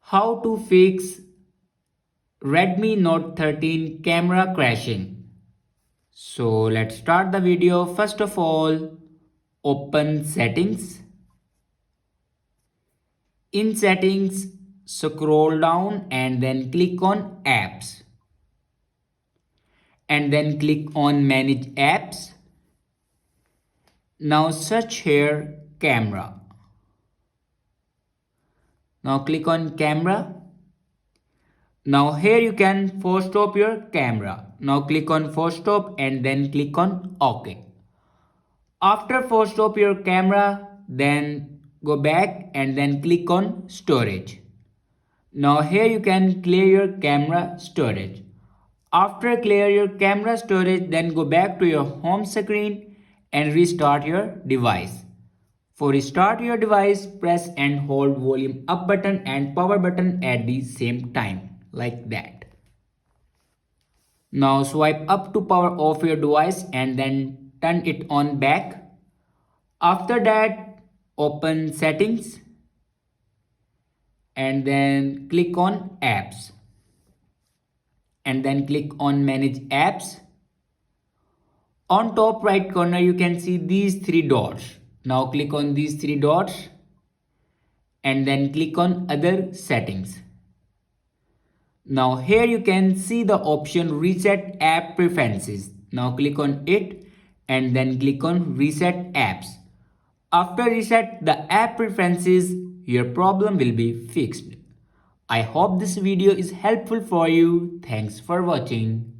How to fix Redmi Note 13 camera crashing. So let's start the video. First of all, open settings. In settings, scroll down and then click on apps. And then click on manage apps. Now search here camera. Now click on camera. Now here you can force stop your camera. Now click on force stop and then click on OK. After force stop your camera, then go back and then click on storage. Now here you can clear your camera storage. After clear your camera storage, then go back to your home screen and restart your device. For restart your device, press and hold volume up button and power button at the same time, like that. Now swipe up to power off your device and then turn it on back. After that, open settings and then click on apps and then click on manage apps. On top right corner you can see these three dots. Now click on these three dots and then click on other settings. Now here you can see the option reset app preferences. Now click on it and then click on reset apps. After reset the app preferences, your problem will be fixed. I hope this video is helpful for you. Thanks for watching.